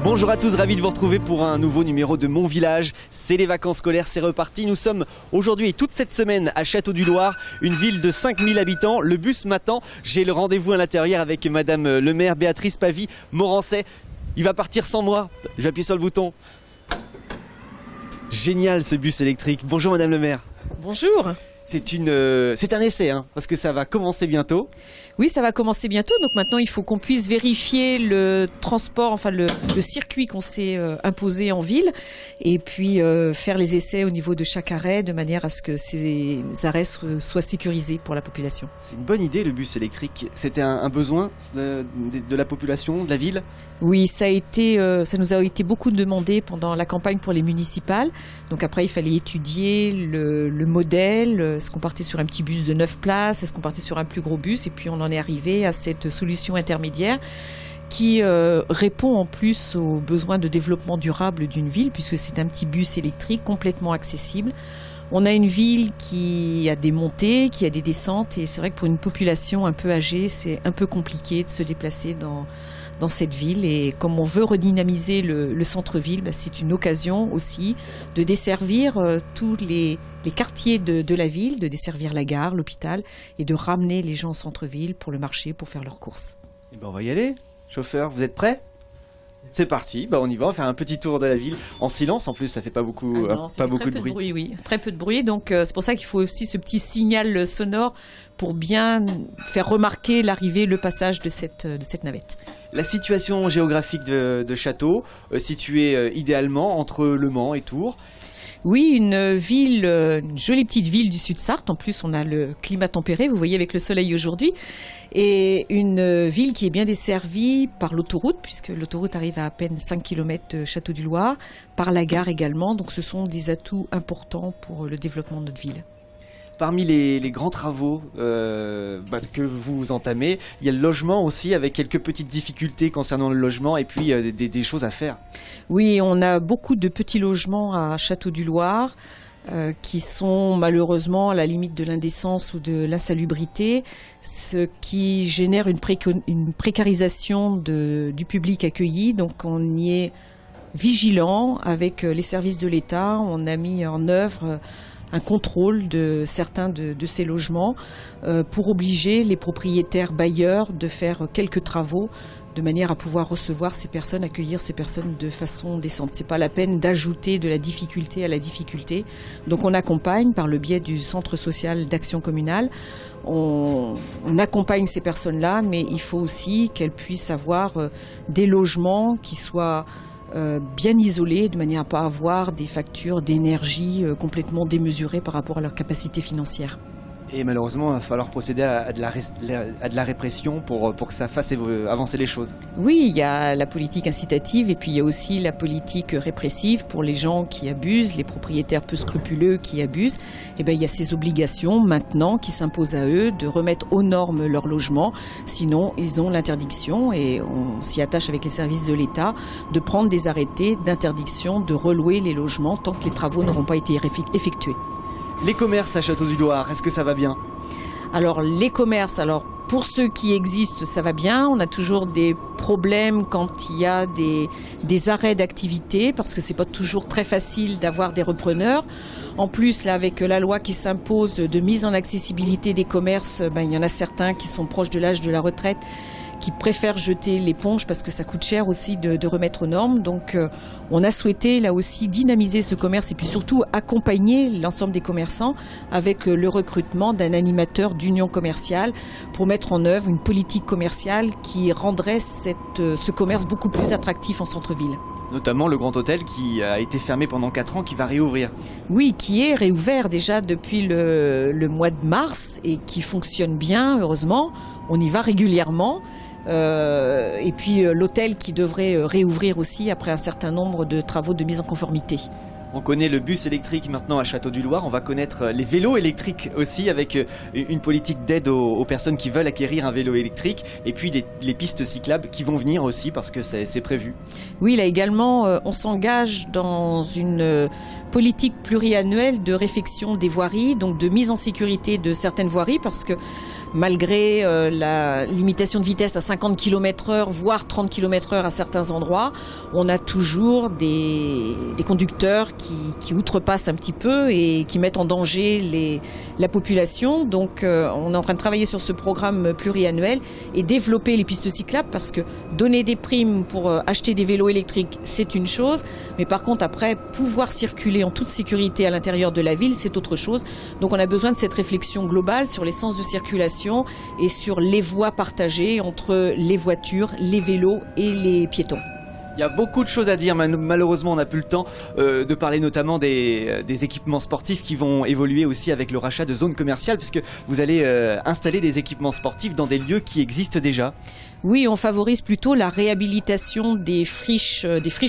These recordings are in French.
Bonjour à tous, ravi de vous retrouver pour un nouveau numéro de Mon Village. C'est les vacances scolaires, c'est reparti. Nous sommes aujourd'hui et toute cette semaine à Château-du-Loir, une ville de 5000 habitants. Le bus m'attend. J'ai le rendez-vous à l'intérieur avec Madame le maire Béatrice Pavie-Morancet. Il va partir sans moi. Je vais appuyer sur le bouton. Génial ce bus électrique. Bonjour Madame le maire. Bonjour. C'est un essai, hein, parce que ça va commencer bientôt. Oui, ça va commencer bientôt. Donc maintenant, il faut qu'on puisse vérifier le transport, enfin le circuit qu'on s'est imposé en ville, et puis faire les essais au niveau de chaque arrêt, de manière à ce que ces arrêts soient sécurisés pour la population. C'est une bonne idée le bus électrique. C'était un besoin de la population, de la ville. Oui, ça nous a été beaucoup demandé pendant la campagne pour les municipales. Donc après, il fallait étudier le modèle. Est-ce qu'on partait sur un petit bus de 9 places? Est-ce qu'on partait sur un plus gros bus? Et puis on en est arrivé à cette solution intermédiaire qui répond en plus aux besoins de développement durable d'une ville, puisque c'est un petit bus électrique complètement accessible. On a une ville qui a des montées, qui a des descentes, et c'est vrai que pour une population un peu âgée, c'est un peu compliqué de se déplacer dans cette ville. Et comme on veut redynamiser le centre-ville, c'est une occasion aussi de desservir tous les quartiers de la ville, de desservir la gare, l'hôpital, et de ramener les gens au centre-ville pour le marché, pour faire leurs courses. Et on va y aller. Chauffeur, vous êtes prêts? C'est parti, on y va, on va faire un petit tour de la ville en silence. En plus, ça fait pas beaucoup, pas beaucoup de bruit. Oui, très peu de bruit. Donc c'est pour ça qu'il faut aussi ce petit signal sonore pour bien faire remarquer l'arrivée, le passage de cette navette. La situation géographique de Château, située idéalement entre Le Mans et Tours. Oui, une jolie petite ville du Sud-Sarthe. En plus, on a le climat tempéré, vous voyez, avec le soleil aujourd'hui. Et une ville qui est bien desservie par l'autoroute, puisque l'autoroute arrive à peine 5 km de Château-du-Loir, par la gare également. Donc ce sont des atouts importants pour le développement de notre ville. Parmi les grands travaux que vous entamez, il y a le logement aussi, avec quelques petites difficultés concernant le logement, et puis des choses à faire. Oui, on a beaucoup de petits logements à Château-du-Loir qui sont malheureusement à la limite de l'indécence ou de l'insalubrité, ce qui génère une précarisation du public accueilli. Donc on y est vigilant avec les services de l'État. On a mis en œuvre un contrôle de certains de ces logements pour obliger les propriétaires bailleurs de faire quelques travaux de manière à pouvoir recevoir ces personnes, accueillir ces personnes de façon décente. C'est pas la peine d'ajouter de la difficulté à la difficulté. Donc on accompagne par le biais du centre social d'action communale. On accompagne ces personnes-là, mais il faut aussi qu'elles puissent avoir des logements qui soient bien isolés, de manière à ne pas avoir des factures d'énergie complètement démesurées par rapport à leur capacité financière. Et malheureusement, il va falloir procéder à de la répression pour que ça fasse avancer les choses. Oui, il y a la politique incitative et puis il y a aussi la politique répressive pour les gens qui abusent, les propriétaires peu scrupuleux qui abusent. Et il y a ces obligations maintenant qui s'imposent à eux de remettre aux normes leur logement. Sinon, ils ont l'interdiction, et on s'y attache avec les services de l'État, de prendre des arrêtés d'interdiction de relouer les logements tant que les travaux n'auront pas été effectués. Les commerces à Château-du-Loir, est-ce que ça va bien? Alors les commerces, pour ceux qui existent, ça va bien. On a toujours des problèmes quand il y a des arrêts d'activité, parce que c'est pas toujours très facile d'avoir des repreneurs. En plus, là, avec la loi qui s'impose de mise en accessibilité des commerces, il y en a certains qui sont proches de l'âge de la retraite, qui préfèrent jeter l'éponge parce que ça coûte cher aussi de remettre aux normes. Donc on a souhaité là aussi dynamiser ce commerce et puis surtout accompagner l'ensemble des commerçants avec le recrutement d'un animateur d'union commerciale pour mettre en œuvre une politique commerciale qui rendrait ce commerce beaucoup plus attractif en centre-ville. Notamment le Grand Hôtel qui a été fermé pendant 4 ans, qui va réouvrir. Oui, qui est réouvert déjà depuis le mois de mars et qui fonctionne bien, heureusement. On y va régulièrement. Et puis l'hôtel qui devrait réouvrir aussi après un certain nombre de travaux de mise en conformité. On connaît le bus électrique maintenant à Château-du-Loir, on va connaître les vélos électriques aussi, avec une politique d'aide aux personnes qui veulent acquérir un vélo électrique, et puis les pistes cyclables qui vont venir aussi parce que c'est prévu. Oui, là également, on s'engage dans une politique pluriannuelle de réfection des voiries, donc de mise en sécurité de certaines voiries, parce que malgré la limitation de vitesse à 50 km/h, voire 30 km/h à certains endroits, on a toujours des conducteurs qui outrepassent un petit peu et qui mettent en danger la population. Donc on est en train de travailler sur ce programme pluriannuel et développer les pistes cyclables, parce que donner des primes pour acheter des vélos électriques, c'est une chose, mais par contre après pouvoir circuler en toute sécurité à l'intérieur de la ville, c'est autre chose. Donc on a besoin de cette réflexion globale sur les sens de circulation et sur les voies partagées entre les voitures, les vélos et les piétons. Il y a beaucoup de choses à dire, malheureusement on n'a plus le temps de parler notamment des équipements sportifs qui vont évoluer aussi avec le rachat de zones commerciales, puisque vous allez installer des équipements sportifs dans des lieux qui existent déjà. Oui, on favorise plutôt la réhabilitation des friches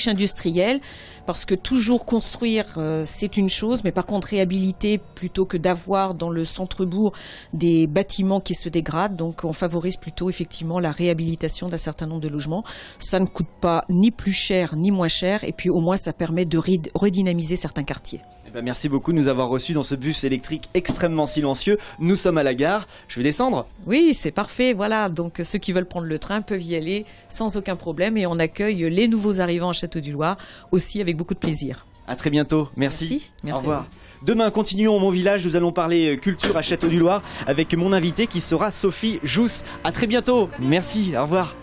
industrielles, parce que toujours construire, c'est une chose, mais par contre réhabiliter plutôt que d'avoir dans le centre-bourg des bâtiments qui se dégradent. Donc on favorise plutôt effectivement la réhabilitation d'un certain nombre de logements. Ça ne coûte pas ni plus cher ni moins cher, et puis au moins ça permet de redynamiser certains quartiers. Merci beaucoup de nous avoir reçus dans ce bus électrique extrêmement silencieux. Nous sommes à la gare. Je vais descendre. Oui, c'est parfait. Voilà, donc ceux qui veulent prendre le train peuvent y aller sans aucun problème, et on accueille les nouveaux arrivants à Château-du-Loir aussi avec beaucoup de plaisir. À très bientôt. Merci. Merci. Au revoir. Demain, continuons Mon Village. Nous allons parler culture à Château-du-Loir avec mon invité qui sera Sophie Jousse. À très bientôt. Merci. Au revoir.